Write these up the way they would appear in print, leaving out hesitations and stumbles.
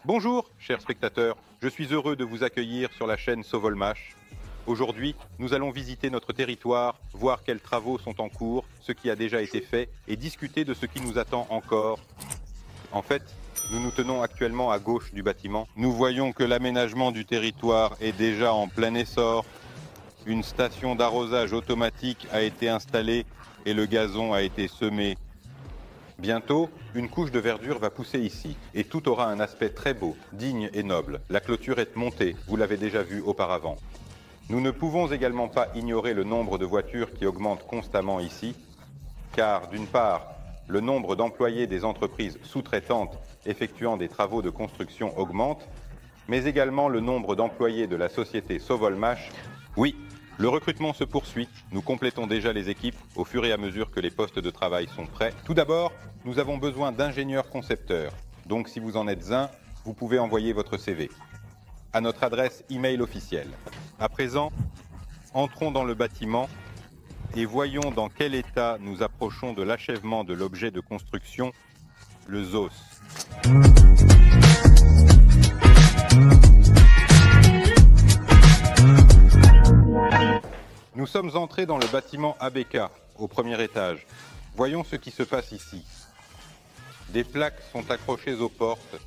Bonjour, chers spectateurs, je suis heureux de vous accueillir sur la chaîne Sovolmash. Aujourd'hui, nous allons visiter notre territoire, voir quels travaux sont en cours, ce qui a déjà été fait et discuter de ce qui nous attend encore. En fait, nous nous tenons actuellement à gauche du bâtiment. Nous voyons que l'aménagement du territoire est déjà en plein essor. Une station d'arrosage automatique a été installée et le gazon a été semé. Bientôt, une couche de verdure va pousser ici et tout aura un aspect très beau, digne et noble. La clôture est montée, vous l'avez déjà vu auparavant. Nous ne pouvons également pas ignorer le nombre de voitures qui augmente constamment ici, car d'une part, le nombre d'employés des entreprises sous-traitantes effectuant des travaux de construction augmente, mais également le nombre d'employés de la société Sovolmash. Oui, le recrutement se poursuit, nous complétons déjà les équipes au fur et à mesure que les postes de travail sont prêts. Tout d'abord, nous avons besoin d'ingénieurs concepteurs, donc si vous en êtes un, vous pouvez envoyer votre CV à notre adresse email officielle. À présent, entrons dans le bâtiment et voyons dans quel état nous approchons de l'achèvement de l'objet de construction, le ZOS. Nous sommes entrés dans le bâtiment ABK, au premier étage. Voyons ce qui se passe ici. Des plaques sont accrochées aux portes,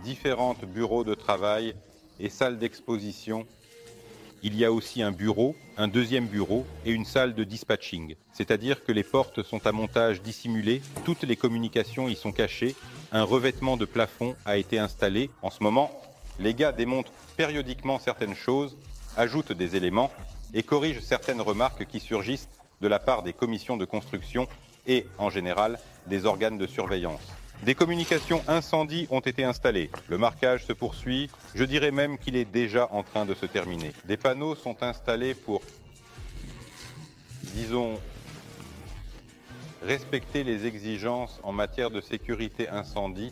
différentes bureaux de travail et salles d'exposition. Il y a aussi un bureau, un deuxième bureau et une salle de dispatching. C'est-à-dire que les portes sont à montage dissimulé, toutes les communications y sont cachées, un revêtement de plafond a été installé. En ce moment, les gars démontrent périodiquement certaines choses, ajoutent des éléments et corrigent certaines remarques qui surgissent de la part des commissions de construction et, en général, des organes de surveillance. Des communications incendie ont été installées. Le marquage se poursuit. Je dirais même qu'il est déjà en train de se terminer. Des panneaux sont installés pour, disons, respecter les exigences en matière de sécurité incendie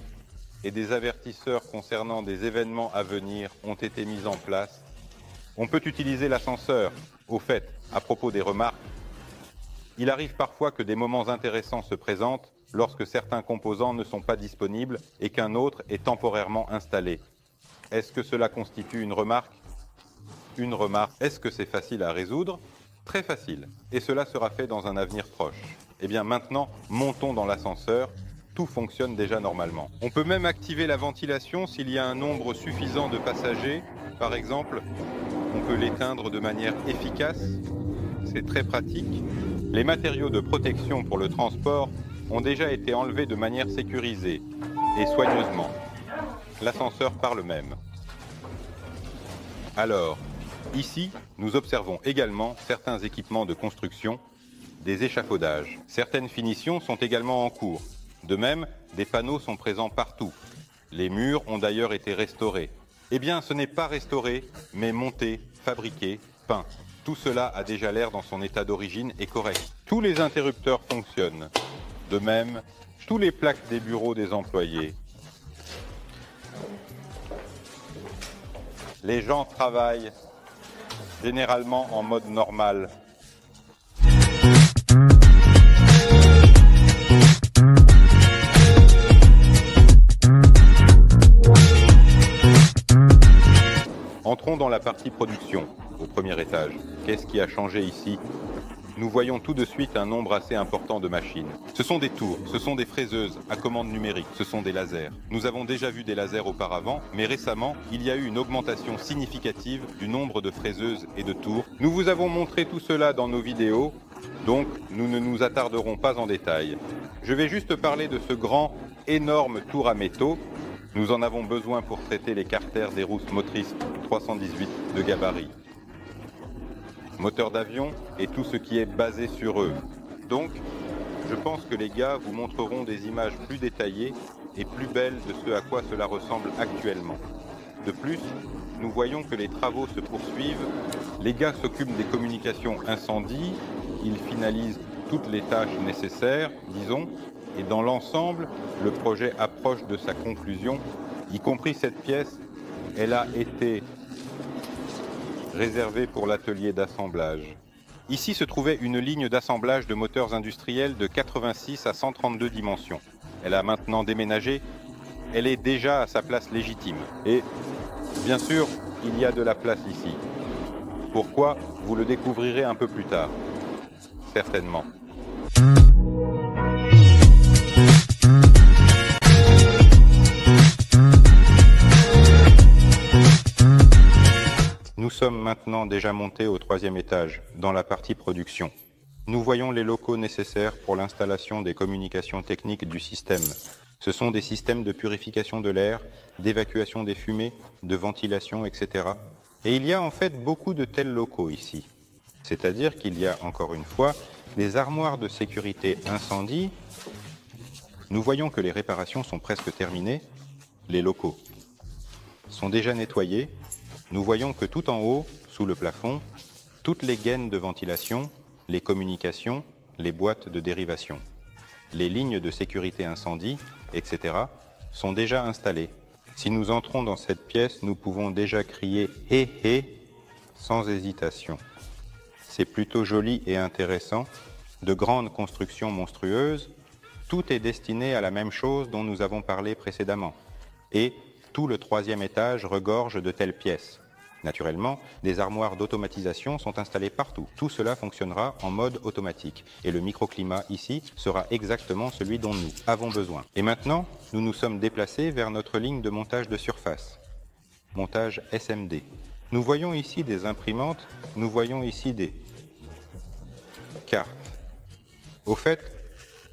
et des avertisseurs concernant des événements à venir ont été mis en place. On peut utiliser l'ascenseur. Au fait, à propos des remarques, il arrive parfois que des moments intéressants se présentent lorsque certains composants ne sont pas disponibles et qu'un autre est temporairement installé. Est-ce que cela constitue une remarque ? Une remarque. Est-ce que c'est facile à résoudre ? Très facile. Et cela sera fait dans un avenir proche. Eh bien maintenant, montons dans l'ascenseur. Tout fonctionne déjà normalement. On peut même activer la ventilation s'il y a un nombre suffisant de passagers. Par exemple, on peut l'éteindre de manière efficace. C'est très pratique. Les matériaux de protection pour le transport ont déjà été enlevés de manière sécurisée et soigneusement. L'ascenseur parle même. Alors, ici, nous observons également certains équipements de construction, des échafaudages. Certaines finitions sont également en cours. De même, des panneaux sont présents partout. Les murs ont d'ailleurs été restaurés. Eh bien, ce n'est pas restauré, mais monté, fabriqué, peint. Tout cela a déjà l'air dans son état d'origine et correct. Tous les interrupteurs fonctionnent. De même, tous les plaques des bureaux des employés. Les gens travaillent généralement en mode normal. Entrons dans la partie production, au premier étage. Qu'est-ce qui a changé ici ? Nous voyons tout de suite un nombre assez important de machines. Ce sont des tours, ce sont des fraiseuses à commande numérique, ce sont des lasers. Nous avons déjà vu des lasers auparavant, mais récemment, il y a eu une augmentation significative du nombre de fraiseuses et de tours. Nous vous avons montré tout cela dans nos vidéos, donc nous ne nous attarderons pas en détail. Je vais juste parler de ce grand, énorme tour à métaux. Nous en avons besoin pour traiter les carters des rousses motrices 318 de gabarit. Moteur d'avion et tout ce qui est basé sur eux. Donc, je pense que les gars vous montreront des images plus détaillées et plus belles de ce à quoi cela ressemble actuellement. De plus, nous voyons que les travaux se poursuivent. Les gars s'occupent des communications incendie, ils finalisent toutes les tâches nécessaires, disons, et dans l'ensemble, le projet approche de sa conclusion, y compris cette pièce. Elle a été réservée pour l'atelier d'assemblage. Ici se trouvait une ligne d'assemblage de moteurs industriels de 86 à 132 dimensions. Elle a maintenant déménagé, elle est déjà à sa place légitime. Et bien sûr, il y a de la place ici. Pourquoi? Vous le découvrirez un peu plus tard. Certainement. Nous sommes maintenant déjà montés au 3e étage, dans la partie production. Nous voyons les locaux nécessaires pour l'installation des communications techniques du système. Ce sont des systèmes de purification de l'air, d'évacuation des fumées, de ventilation, etc. Et il y a en fait beaucoup de tels locaux ici. C'est-à-dire qu'il y a, encore une fois, des armoires de sécurité incendie. Nous voyons que les réparations sont presque terminées. Les locaux sont déjà nettoyés. Nous voyons que tout en haut, sous le plafond, toutes les gaines de ventilation, les communications, les boîtes de dérivation, les lignes de sécurité incendie, etc., sont déjà installées. Si nous entrons dans cette pièce, nous pouvons déjà crier « hé hé » sans hésitation. C'est plutôt joli et intéressant, de grandes constructions monstrueuses, tout est destiné à la même chose dont nous avons parlé précédemment. Et tout le 3e étage regorge de telles pièces. Naturellement, des armoires d'automatisation sont installées partout. Tout cela fonctionnera en mode automatique. Et le microclimat ici sera exactement celui dont nous avons besoin. Et maintenant, nous nous sommes déplacés vers notre ligne de montage de surface. Montage SMD. Nous voyons ici des imprimantes, nous voyons ici des cartes. Au fait,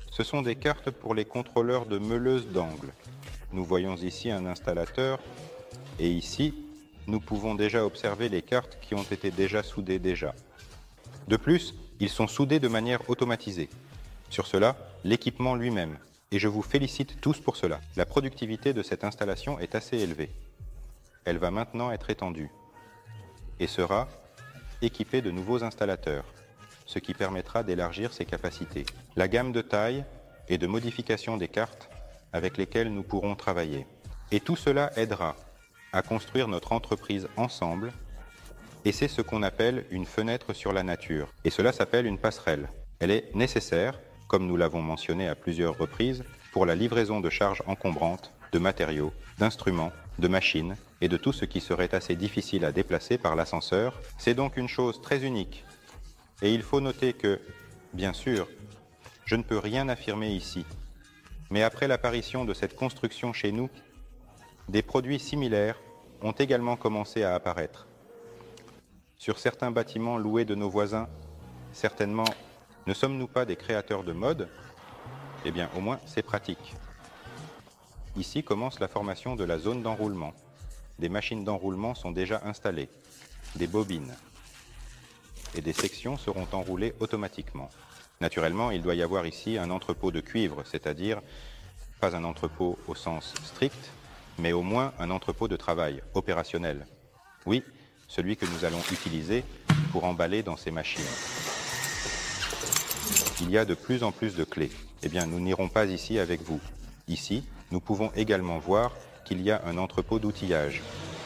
ce sont des cartes pour les contrôleurs de meuleuses d'angle. Nous voyons ici un installateur et ici, nous pouvons déjà observer les cartes qui ont été déjà soudées déjà. De plus, ils sont soudés de manière automatisée. Sur cela, l'équipement lui-même. Et je vous félicite tous pour cela. La productivité de cette installation est assez élevée. Elle va maintenant être étendue et sera équipée de nouveaux installateurs, ce qui permettra d'élargir ses capacités. La gamme de taille et de modification des cartes avec lesquelles nous pourrons travailler. Et tout cela aidera à construire notre entreprise ensemble, et c'est ce qu'on appelle une fenêtre sur la nature. Et cela s'appelle une passerelle. Elle est nécessaire, comme nous l'avons mentionné à plusieurs reprises, pour la livraison de charges encombrantes, de matériaux, d'instruments, de machines, et de tout ce qui serait assez difficile à déplacer par l'ascenseur. C'est donc une chose très unique. Et il faut noter que, bien sûr, je ne peux rien affirmer ici, mais après l'apparition de cette construction chez nous, des produits similaires ont également commencé à apparaître. Sur certains bâtiments loués de nos voisins, certainement, ne sommes-nous pas des créateurs de mode? Eh bien, au moins, c'est pratique. Ici commence la formation de la zone d'enroulement. Des machines d'enroulement sont déjà installées, des bobines, et des sections seront enroulées automatiquement. Naturellement, il doit y avoir ici un entrepôt de cuivre, c'est-à-dire pas un entrepôt au sens strict, mais au moins un entrepôt de travail opérationnel. Oui, celui que nous allons utiliser pour emballer dans ces machines. Il y a de plus en plus de clés. Eh bien, nous n'irons pas ici avec vous. Ici, nous pouvons également voir qu'il y a un entrepôt d'outillage.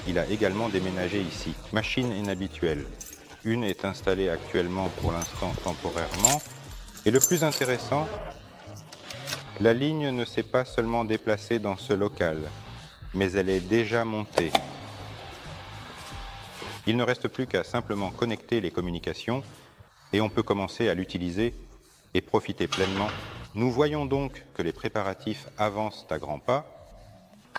Il a également déménagé ici. Machine inhabituelle. Une est installée actuellement pour l'instant temporairement. Et le plus intéressant, la ligne ne s'est pas seulement déplacée dans ce local, mais elle est déjà montée. Il ne reste plus qu'à simplement connecter les communications et on peut commencer à l'utiliser et profiter pleinement. Nous voyons donc que les préparatifs avancent à grands pas.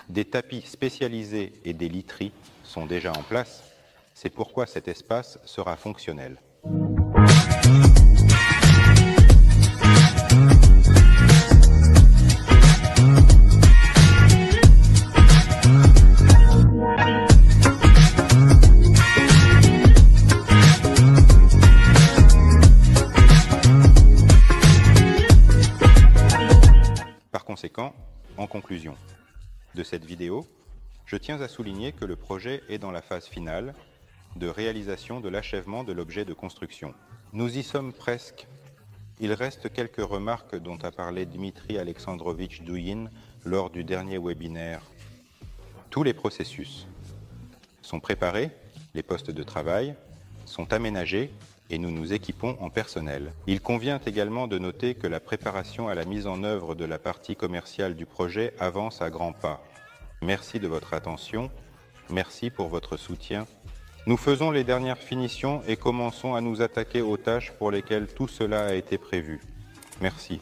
Des tapis spécialisés et des literies sont déjà en place. C'est pourquoi cet espace sera fonctionnel. Par conséquent, en conclusion de cette vidéo, je tiens à souligner que le projet est dans la phase finale de réalisation de l'achèvement de l'objet de construction. Nous y sommes presque. Il reste quelques remarques dont a parlé Dmitri Alexandrovitch Douyin lors du dernier webinaire. Tous les processus sont préparés, les postes de travail sont aménagés et nous nous équipons en personnel. Il convient également de noter que la préparation à la mise en œuvre de la partie commerciale du projet avance à grands pas. Merci de votre attention, merci pour votre soutien. Nous faisons les dernières finitions et commençons à nous attaquer aux tâches pour lesquelles tout cela a été prévu. Merci.